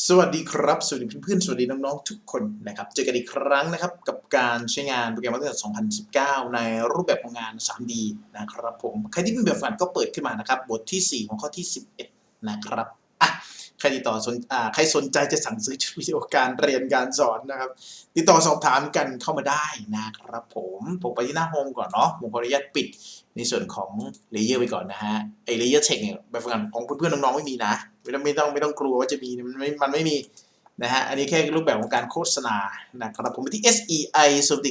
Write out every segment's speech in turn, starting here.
สวัสดีครับสวัสดีเพื่อนๆสวัสดีน้องๆทุกคนนะครับเจอกันอีกครั้งนะครับกับการใช้งานโปรแกรม AutoCAD 2019ในรูปแบบของงาน 3D นะครับผมใครที่เป็นแบบฝันก็เปิดขึ้นมานะครับบทที่4ของข้อที่11นะครับอ่ะใครติดต่อใครสนใจจะสั่งซื้อชุดวิดีโอการเรียนการสอนนะครับติดต่อสอบถามกันเข้ามาได้นะครับผมไปที่หน้าโฮมก่อนเนาะผมขออนุญาตปิดในส่วนของเลเยอร์ไปก่อนนะฮะไอเลเยอร์เทคเนี่ยแบบฝันของเพื่อนๆน้องๆไม่มีนะไม่ต้องกลัวว่าจะมีมันไม่มีนะฮะอันนี้แค่รูปแบบของการโฆษณานะครับผมไปที่ SEI ส่วนติ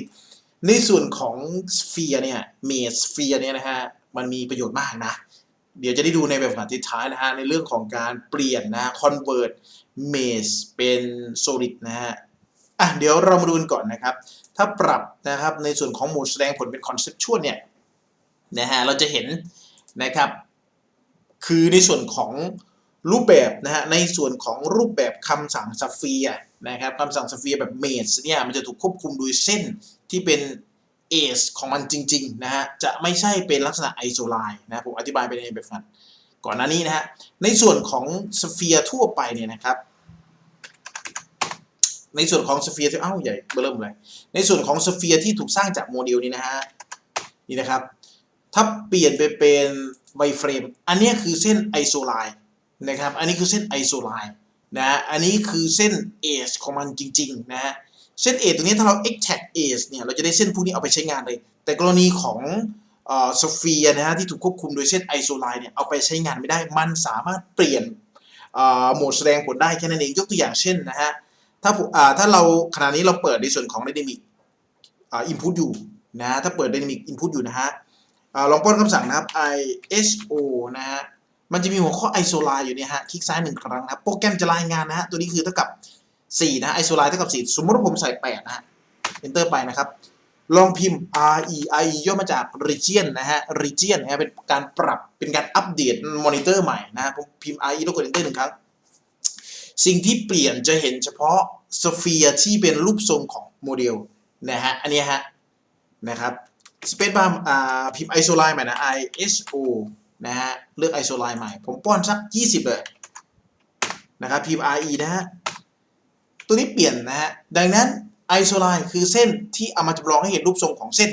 ในส่วนของ Sphere เนี่ย Mesh Sphere เนี่ยนะฮะมันมีประโยชน์มากนะเดี๋ยวจะได้ดูในแบบที่ท้ายนะฮะในเรื่องของการเปลี่ยนนะ Convert Mesh เป็น Solid นะฮะเดี๋ยวเรามาดูกันก่อนนะครับถ้าปรับนะครับในส่วนของโหมดแสดงผลเป็น Conceptual เนี่ยนะฮะเราจะเห็นนะครับคือในส่วนของรูปแบบนะฮะในส่วนของรูปแบบคำสั่งสเฟียร์นะครับคำสั่งสเฟียร์แบบเมชเนี่ยมันจะถูกควบคุมโดยเส้นที่เป็นเอชของมันจริงๆนะฮะจะไม่ใช่เป็นลักษณะไอโซไลน์นะผมอธิบายไปในแบบนั้นก่อนหน้านี้นะฮะในส่วนของสเฟียร์ทั่วไปเนี่ยนะครับในส่วนของสเฟียร์ที่ใหญ่เริ่มเลยในส่วนของสเฟียร์ที่ถูกสร้างจากโมเดลนี้นะฮะนี่นะครับถ้าเปลี่ยนไปเป็นไวเฟรมอันนี้คือเส้นไอโซไลน์นะครับอันนี้คือเส้นไอโซไลน์นะอันนี้คือเส้นเอชของมันจริงๆนะฮะเส้นเอชตรงนี้ถ้าเรา extract edge เนี่ยเราจะได้เส้นพวกนี้เอาไปใช้งานเลยแต่กรณีของสเฟียร์นะฮะที่ถูกควบคุมโดยเส้นไอโซไลน์เนี่ยเอาไปใช้งานไม่ได้มันสามารถเปลี่ยนโหมดแสดงผลได้แค่นั้นเองยกตัวอย่างเช่นนะฮะถ้าเราขณะนี้เราเปิดในส่วนของ dynamic input อยู่นะถ้าเปิด dynamic input อยู่นะฮะลองป้อนคำสั่งนะครับ iso นะฮะมันจะมีหัวข้อ isolate อยู่เนี่ยฮะคลิกซ้าย1ครั้งนะครับโปรแกรมจะรายงานนะฮะตัวนี้คือเท่ากับ4นะ isolate เท่ากับ4สมมติว่าผมใส่8นะฮะ enter ไปนะครับลองพิมพ์ REI ย่อมาจาก region นะฮะ region นะฮะเป็นการปรับเป็นการอัปเดตมอนิเตอร์ใหม่นะฮะผมพิมพ์ RE แล้วกด enter 1ครั้งสิ่งที่เปลี่ยนจะเห็นเฉพาะสเฟียร์ที่เป็นรูปทรงของโมเดลนะฮะอันนี้ฮะนะครับสเปซบาร์พิมพ์ isolate ใหม่นะ ISO นะฮะเลือก isolate ใหม่ผมป้อนสัก20เลยนะครับพิมพ์ RE นะฮะตัวนี้เปลี่ยนนะฮะดังนั้น isolate คือเส้นที่เอามาจำลองให้เห็นรูปทรงของเส้น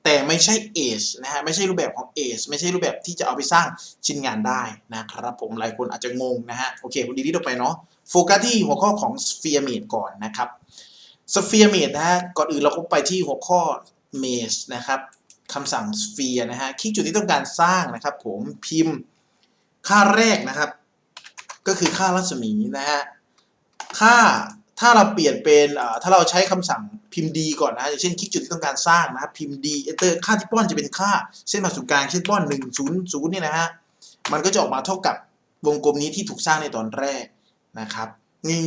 แต่ไม่ใช่ edge นะฮะไม่ใช่รูปแบบของ edge ไม่ใช่รูปแบบที่จะเอาไปสร้างชิ้นงานได้นะครับผมหลายคนอาจจะงงนะฮะโอเคผมดีลิทออกไปเนาะโฟกัสที่หัวข้อของ Sphere Mesh ก่อนนะครับ Sphere Mesh นะฮะก่อนอื่นเราก็ไปที่หัวข้อ Mesh นะครับคำสั่ง Sphere นะฮะคลิกจุดที่ต้องการสร้างนะครับผมพิมพ์ค่าแรกนะครับก็คือค่ารัศมีนะฮะถ้าเราเปลี่ยนเป็นถ้าเราใช้คำสั่งพิมพ์ D ก่อนนะอย่างเช่นคลิกจุดที่ต้องการสร้างนะครับพิมพ์ D enter ค่าที่ป้อนจะเป็นค่าเส้นผ่าศูนย์กลางเช่นป้อน100เนี่ยนะฮะมันก็จะออกมาเท่ากับวงกลมนี้ที่ถูกสร้างในตอนแรกนะครับ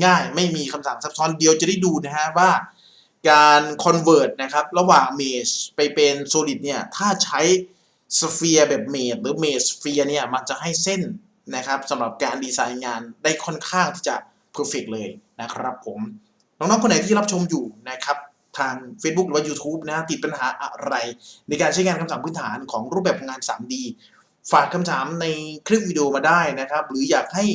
ง่ายๆไม่มีคำสั่งซับซ้อนเดียวจะได้ดูนะฮะว่าการ convert นะครับระหว่าง mesh ไปเป็น solid เนี่ยถ้าใช้ sphere แบบ mesh หรือ mesh sphere เนี่ยมันจะให้เส้นนะครับสำหรับการดีไซน์งานได้ค่อนข้างที่จะ perfect เลยนะครับผมน้องๆคนไหนที่รับชมอยู่นะครับทาง Facebook หรือว่า YouTube นะติดปัญหาอะไรในการใช้งานคำสั่งพื้นฐานของรูปแบบงาน 3D ฝากคำถามในคลิปวิดีโอมาได้นะครับหรืออยากให้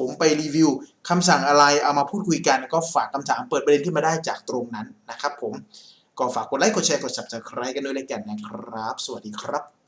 ผมไปรีวิวคำสั่งอะไรเอามาพูดคุยกันก็ฝากคำถามเปิดประเด็นขึ้นมาได้จากตรงนั้นนะครับผมก็ฝากกดไลค์กดแชร์กด Subscribe กันด้วยเลยกันนะครับสวัสดีครับ